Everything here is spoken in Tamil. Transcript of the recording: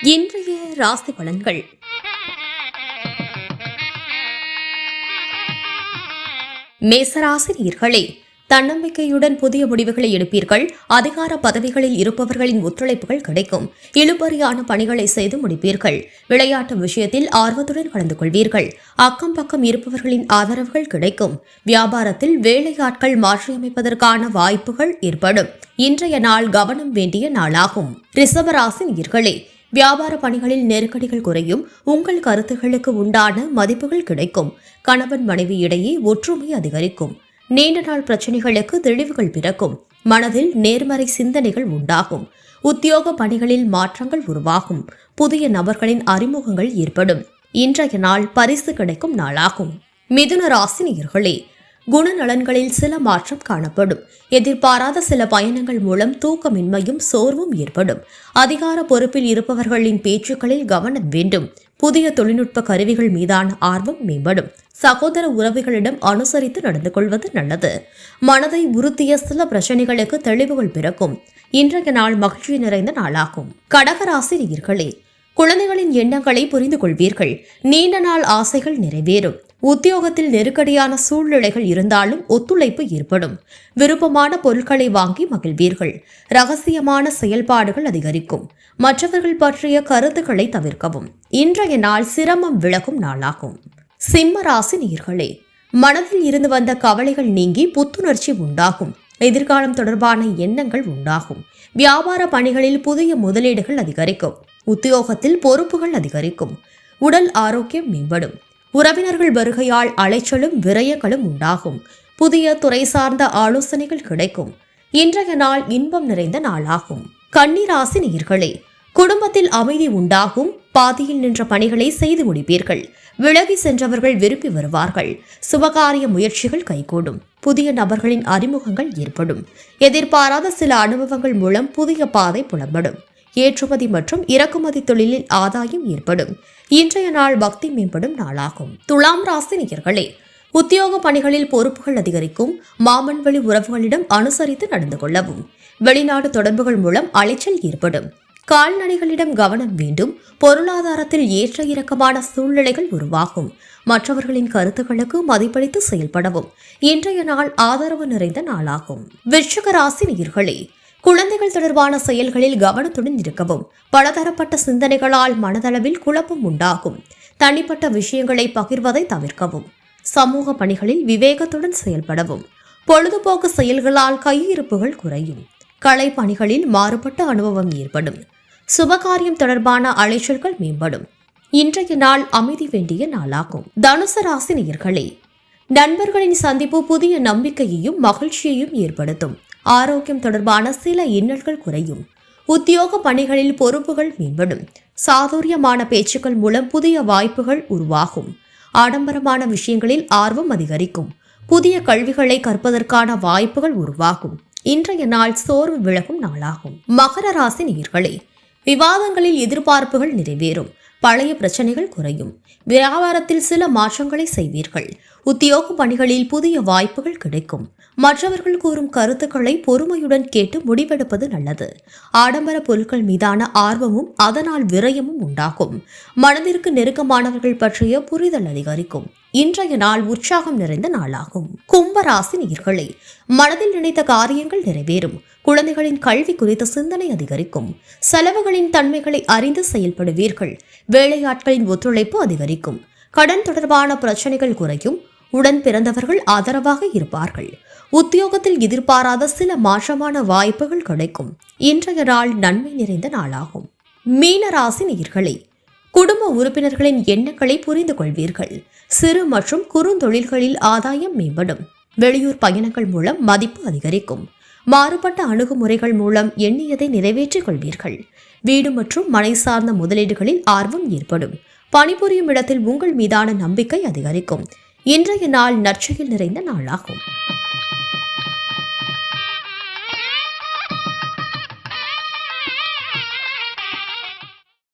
இன்றைய ராசி பலன்கள். மேசராசி நேயர்களே, தன்னம்பிக்கையுடன் புதிய முடிவுகளை எடுப்பீர்கள். அதிகார பதவிகளில் இருப்பவர்களின் ஒத்துழைப்புகள் கிடைக்கும். இழுபறியான பணிகளை செய்து முடிப்பீர்கள். விளையாட்டு விஷயத்தில் ஆர்வத்துடன் கலந்து கொள்வீர்கள். அக்கம் பக்கம் இருப்பவர்களின் ஆதரவுகள் கிடைக்கும். வியாபாரத்தில் வேலையாட்கள் மாற்றியமைப்பதற்கான வாய்ப்புகள் ஏற்படும். இன்றைய நாள் கவனம் வேண்டிய நாளாகும். ரிஷபராசி நேயர்களே, வியாபார பணிகளில் நெருக்கடிகள் குறையும். உங்கள் கருத்துகளுக்கு உண்டான மதிப்புகள் கிடைக்கும். கணவன் மனைவி இடையே ஒற்றுமை அதிகரிக்கும். நீண்ட நாள் பிரச்சனைகளுக்கு தெளிவுகள் பிறக்கும். மனதில் நேர்மறை சிந்தனைகள் உண்டாகும். உத்தியோக பணிகளில் மாற்றங்கள் உருவாகும். புதிய நபர்களின் அறிமுகங்கள் ஏற்படும். இன்றைய நாள் பரிசு கிடைக்கும் நாளாகும். மிதுன ராசி நேயர்களே, குணநலன்களில் சில மாற்றம் காணப்படும். எதிர்பாராத சில பயணங்கள் மூலம் தூக்கமின்மையும் சோர்வும் ஏற்படும். அதிகார பொறுப்பில் இருப்பவர்களின் பேச்சுக்களில் கவனம் வேண்டும். புதிய தொழில்நுட்ப கருவிகள் மீதான ஆர்வம் மேம்படும். சகோதர உறவுகளிடம் அனுசரித்து நடந்து கொள்வது நல்லது. மனதை உறுத்திய சில பிரச்சனைகளுக்கு தெளிவுகள் பிறக்கும். இன்றைய நாள் மகிழ்ச்சி நிறைந்த நாளாகும். கடகராசி நேயர்களே, குழந்தைகளின் எண்ணங்களை புரிந்து கொள்வீர்கள். நீண்ட நாள் ஆசைகள் நிறைவேறும். உத்தியோகத்தில் நெருக்கடியான சூழ்நிலைகள் இருந்தாலும் ஒத்துழைப்பு ஏற்படும். விருப்பமான பொருட்களை வாங்கி மகிழ்வீர்கள். ரகசியமான செயல்பாடுகள் அதிகரிக்கும். மற்றவர்கள் பற்றிய கருத்துக்களை தவிர்க்கவும். இன்றைய நாள் சிரமம் விலகும் நாளாகும். சிம்ம ராசி நேயர்களே, மனதில் இருந்து வந்த கவலைகள் நீங்கி புத்துணர்ச்சி உண்டாகும். எதிர்காலம் தொடர்பான எண்ணங்கள் உண்டாகும். வியாபார பணிகளில் புதிய முதலீடுகள் அதிகரிக்கும். உத்தியோகத்தில் பொறுப்புகள் அதிகரிக்கும். உடல் ஆரோக்கியம் மேம்படும். உறவினர்கள் வருகையால் அலைச்சலும் விரயங்களும் உண்டாகும். புதிய துறை சார்ந்த ஆலோசனைகள் கிடைக்கும். இன்றைய நாள் இன்பம் நிறைந்த நாளாகும். கன்னிராசி நேயர்களே, குடும்பத்தில் அமைதி உண்டாகும். பாதியில் நின்ற பணிகளை செய்து முடிப்பீர்கள். விலகி சென்றவர்கள் விரும்பி வருவார்கள். சுபகாரிய முயற்சிகள் கைகூடும். புதிய நபர்களின் அறிமுகங்கள் ஏற்படும். எதிர்பாராத சில அனுபவங்கள் மூலம் புதிய பாதை புலப்படும். ஏற்றுமதி மற்றும் இறக்குமதி தொழிலில் ஆதாயம் ஏற்படும். இன்றைய நாள் பக்தி மேம்படும் நாளாகும். துலாம் ராசி நேயர்களே, உத்தியோக பணிகளில் பொறுப்புகள் அதிகரிக்கும். மாமன் வழி உறவுகளிடம் அனுசரித்து நடந்து கொள்ளவும். வெளிநாடு தொடர்புகள் மூலம் அலைச்சல் ஏற்படும். கால்நடைகளிடம் கவனம் வேண்டும். பொருளாதாரத்தில் ஏற்ற இறக்கமான சூழ்நிலைகள் உருவாகும். மற்றவர்களின் கருத்துக்களுக்கு மதிப்பளித்து செயல்படவும். இன்றைய நாள் ஆதரவு நிறைந்த நாளாகும். விருச்சிக ராசி நேயர்களே, குழந்தைகள் தொடர்பான செயல்களில் கவனத்துடன் இருக்கவும். பலதரப்பட்ட சிந்தனைகளால் மனதளவில் குழப்பம் உண்டாகும். தனிப்பட்ட விஷயங்களை பகிர்வதை தவிர்க்கவும். சமூக பணிகளில் விவேகத்துடன் செயல்படவும். பொழுதுபோக்கு செயல்களால் கையிருப்புகள் குறையும். கலை பணிகளில் மாறுபட்ட அனுபவம் ஏற்படும். சுபகாரியம் தொடர்பான அலைச்சல்கள் மேம்படும். இன்றைய நாள் அமைதி வேண்டிய நாளாகும். தனுசு ராசி நேயர்களே, நண்பர்களின் சந்திப்பு புதிய நம்பிக்கையையும் மகிழ்ச்சியையும் ஏற்படுத்தும். ஆரோக்கியம் தொடர்பான சில இன்னல்கள் குறையும். உத்தியோக பணிகளில் பொறுப்புகள் மேம்படும். சாதுரியமான பேச்சுக்கள் மூலம் புதிய வாய்ப்புகள் உருவாகும். ஆடம்பரமான விஷயங்களில் ஆர்வம் அதிகரிக்கும். புதிய கல்விகளை கற்பதற்கான வாய்ப்புகள் உருவாகும். இன்றைய நாள் சோர்வு விலகும் நாளாகும். மகர ராசி நேயர்களே, விவாதங்களில் எதிர்பார்ப்புகள் நிறைவேறும். பழைய பிரச்சனைகள் குறையும். வியாபாரத்தில் சில மாற்றங்களை செய்வீர்கள். உத்தியோக பணிகளில் புதிய வாய்ப்புகள் கிடைக்கும். மற்றவர்கள் கூறும் கருத்துக்களை பொறுமையுடன் கேட்டு முடிவெடுப்பது நல்லது. ஆடம்பர பொருட்கள் மீதான ஆர்வமும் அதனால் விரயமும் உண்டாகும். மனதிற்கு நெருக்கமானவர்கள் பற்றிய புரிதல் அதிகரிக்கும். இன்றைய நாள் உற்சாகம் நிறைந்த நாளாகும். கும்பராசி நேயர்களே, மனதில் நினைத்த காரியங்கள் நிறைவேறும். குழந்தைகளின் கல்வி குறித்த சிந்தனை அதிகரிக்கும். செலவுகளின் தன்மைகளை அறிந்து செயல்படுவீர்கள். வேலையாட்களின் ஒத்துழைப்பு அதிகரிக்கும். கடன் தொடர்பான பிரச்சனைகள் குறையும். உடன் பிறந்தவர்கள் ஆதரவாக இருப்பார்கள். உத்தியோகத்தில் எதிர்பாராத சில மாற்றமான வாய்ப்புகள் கிடைக்கும். இன்றைய நாள் நன்மை நிறைந்த நாளாகும். மீன ராசி நேயர்களே, குடும்ப உறுப்பினர்களின் எண்ணங்களை புரிந்து கொள்வீர்கள். சிறு மற்றும் குறுந்தொழில்களில் ஆதாயம் மேம்படும். வெளியூர் பயணங்கள் மூலம் மதிப்பு அதிகரிக்கும். மாறுபட்ட அணுகுமுறைகள் மூலம் எண்ணியதை நிறைவேற்றிக் கொள்வீர்கள். வீடு மற்றும் மனை சார்ந்த முதலீடுகளில் ஆர்வம் ஏற்படும். பணிபுரியும் இடத்தில் உங்கள் மீதான நம்பிக்கை அதிகரிக்கும். இன்றைய நாள் நற்செயல் நிறைந்த நாளாகும்.